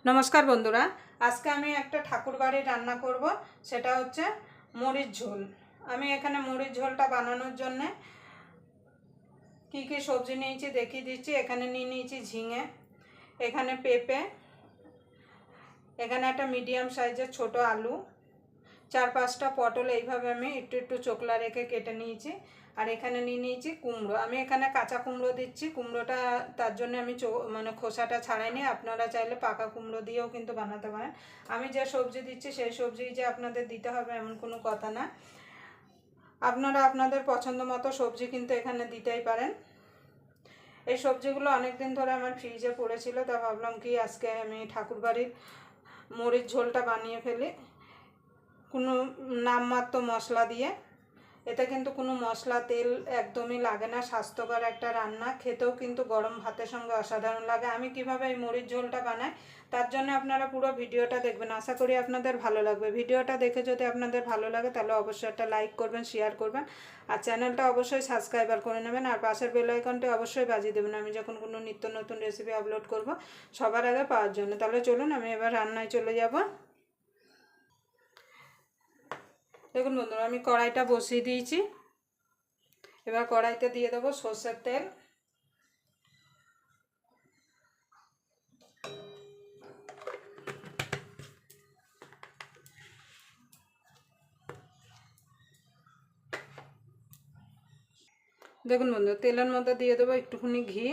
नमस्कार बंधुरा आज के आमी एक ठाकुर बाड़ी रान्ना करब सेटा होच्छे मरिच झोल। आमी एखाने मरिच झोलटा बानानोर जन्य की सब्जी निয়েছি देखिए दिচ্ছি। एखाने निয়ে নিয়েছি झिंगे, एखाने पेঁপে, एखाने एक मीडियम साइजर छोटो आलू, चार पाँचटा पटल এইভাবে আমি একটু একটু চোকলা রেখে কেটে নিয়েছি। আর এখানে নিয়ে নিয়েছি কুমড়ো। আমি এখানে কাঁচা কুমড়ো দিচ্ছি। কুমড়োটা তার জন্য আমি মানে খোসাটা ছাড়াইনি, আপনারা চাইলে পাকা কুমড়ো দিয়েও কিন্তু বানাতে পারেন। আমি যে সবজি দিচ্ছি সেই সবজি যে আপনাদের দিতে হবে এমন কোনো কথা না, আপনারা আপনাদের পছন্দ মতো সবজি কিন্তু এখানে দিতেই পারেন। এই সবজিগুলো অনেক দিন ধরে আমার ফ্রিজে পড়েছিল, তা ভাবলাম কি আজকে আমি ঠাকুরবাড়ির মরিচ ঝোলটা বানিয়ে ফেলি কোনো নামমাত্র মশলা দিয়ে। এতে কিন্তু কোনো মশলা তেল একদমই লাগে না, স্বাস্থ্যকর একটা রান্না, খেতেও কিন্তু গরম ভাতের সঙ্গে অসাধারণ লাগে। আমি কিভাবে এই মরিচ ঝোলটা বানাই তার জন্য আপনারা পুরো ভিডিওটা দেখবেন, আশা করি আপনাদের ভালো লাগবে। ভিডিওটা দেখে যদি আপনাদের ভালো লাগে তাহলে অবশ্যই একটা লাইক করবেন, শেয়ার করবেন, আর চ্যানেলটা অবশ্যই সাবস্ক্রাইবার করে নেবেন, আর পাশের বেল আইকনটি অবশ্যই বাজিয়ে দেবেন আমি যখন কোনো নিত্য নতুন রেসিপি আপলোড করব সবার আগে পাওয়ার জন্য। তাহলে চলুন আমি এবার রান্নায় চলে যাব। দেখুন বন্ধুরা, আমি কড়াইটা বসিয়ে দিয়েছি। এবার কড়াইতে দিয়ে দেবো সরষের তেল। দেখুন বন্ধুরা, তেলের মধ্যে দিয়ে দেবো একটুখানি ঘি।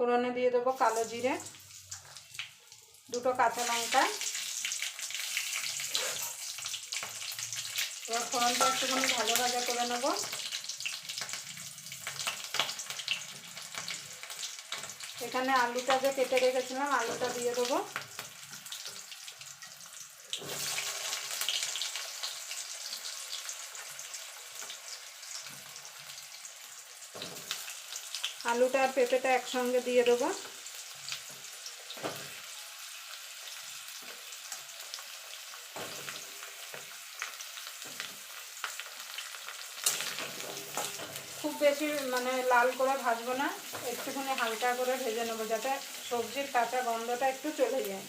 ফোড়নে দিয়ে দেবো কালো জিরে, দুটো কাঁচা লঙ্কা। এবার ফোড়নটা একটুখানি ভালো ভাজা করে নেব। এখানে আলুটা যে কেটে রেখেছিলাম আলুটা দিয়ে দেবো। আলুটা আর পেঁপেটা একসঙ্গে দিয়ে দেবো। খুব বেশি মানে লাল করে ভাজবো না, একটুখানি হালকা করে ভেজে নেবো যাতে সবজির কাঁচা গন্ধটা একটু চলে যায়।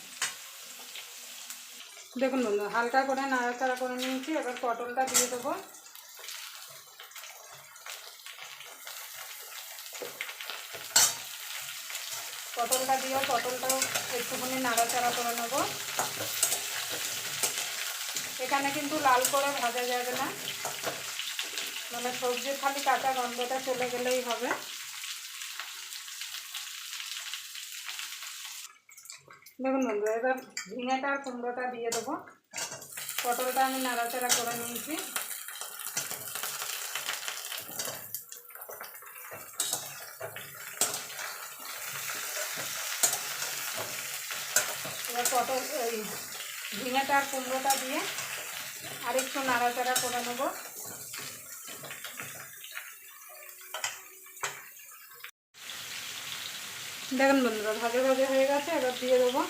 দেখুন বন্ধু, হালকা করে নাড়াচাড়া করে নিয়েছি। এবার পটলটা দিয়ে দেবো। পটলটা দিয়ে পটলটাও একটুখানি নাড়াচাড়া করে নেব। এখানে কিন্তু লাল করে ভাজা যাবে না, মানে সবজির খালি কাঁচা গন্ধটা চলে গেলেই হবে। দেখুন বন্ধু, এবার ঝিঙেটা আর কুমড়োটা দিয়ে দেবো। পটলটা আমি নাড়াচাড়া করে নিয়েছি। এবার পটল এই ঝিঙেটা আর কুমড়োটা দিয়ে আরেকটু নাড়াচাড়া করে নেব। দেখুন বন্ধুরা, ভাজা ভাজা হয়ে গেছে। এবার দিয়ে দেবো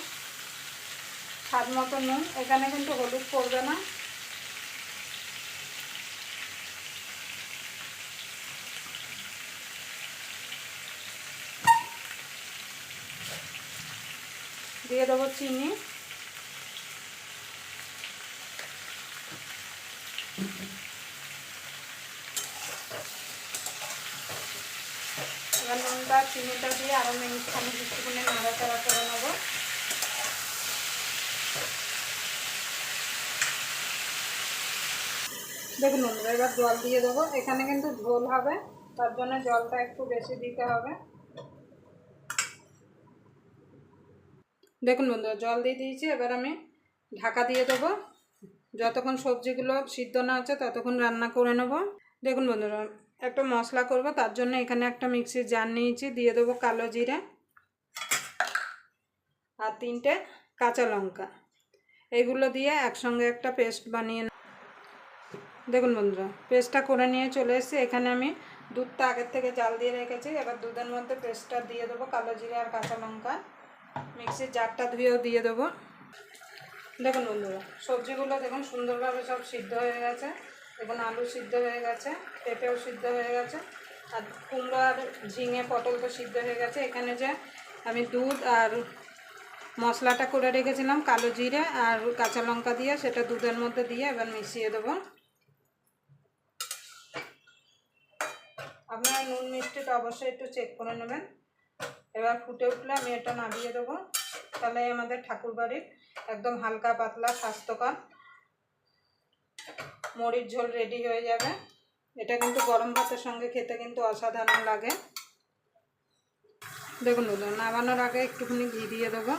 স্বাদ মতো নুন। এখানে কিন্তু হলুদ পড়বে না। দিয়ে দেবো চিনি। এবার নুনটা চিনিটা দিয়ে আরও মিনিটখানি একটুখানি নাড়াচাড়া করে নেব। দেখুন বন্ধুরা, এবার জল দিয়ে দেবো। এখানে কিন্তু ঝোল হবে, তার জন্য জলটা একটু বেশি দিতে হবে। দেখুন বন্ধুরা, জল দিয়ে দিয়েছি। এবার আমি ঢাকা দিয়ে দেবো। যতক্ষণ সবজিগুলো সিদ্ধ না হচ্ছে ততক্ষণ রান্না করে নেব। দেখুন বন্ধুরা, একটা মশলা করব, তার জন্য এখানে একটা মিক্সির জার নিয়েছি। দিয়ে দেবো কালো জিরে আর 3টে কাঁচা লঙ্কা। এগুলো দিয়ে একসঙ্গে একটা পেস্ট বানিয়ে। দেখুন বন্ধুরা, পেস্টটা করে নিয়ে চলে এসেছি। এখানে আমি দুধটা আগের থেকে জাল দিয়ে রেখেছি। এবার দুধের মধ্যে পেস্টটা দিয়ে দেবো, কালো জিরে আর কাঁচা লঙ্কা মিক্সির জারটা ধুয়েও দিয়ে দেবো। দেখুন বন্ধুরা, সবজিগুলো দেখুন সুন্দরভাবে সব সিদ্ধ হয়ে গেছে। দেখুন আলু সিদ্ধ হয়ে গেছে, পেঁপেও সিদ্ধ হয়ে গেছে, আর কুমড়ো আর ঝিঙে পটল তো সিদ্ধ হয়ে গেছে। এখানে যে আমি দুধ আর মশলাটা করে রেখেছিলাম কালো জিরে আর কাঁচা লঙ্কা দিয়ে, সেটা দুধের মধ্যে দিয়ে এবার মিশিয়ে দেবো। আপনারা নুন মিষ্টিটা অবশ্যই একটু চেক করে নেবেন। এবার ফুটে উঠলে আমি এটা নামিয়ে দেবো। তাহলে আমাদের ঠাকুরবাড়ির একদম হালকা পাতলা স্বাস্থ্যকর মুড়ির ঝোল রেডি হয়ে যাবে। এটা কিন্তু গরম ভাতের সঙ্গে খেতে কিন্তু অসাধারণ লাগে। দেখুন বন্ধুরা, নামানোর আগে একটুখানি ঘি দিয়ে দেবো।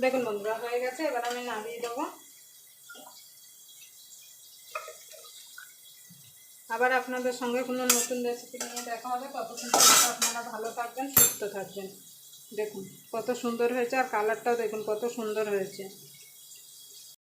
দেখুন বন্ধুরা, হয়ে গেছে। এবার আমি নামিয়ে দেবো। আবার আপনাদের সঙ্গে কোনো নতুন রেসিপি নিয়ে দেখা হবে। ততক্ষণ পর্যন্ত আপনারা ভালো থাকবেন, সুস্থ থাকবেন। দেখুন কত সুন্দর হয়েছে, আর কালারটাও দেখুন কত সুন্দর হয়েছে।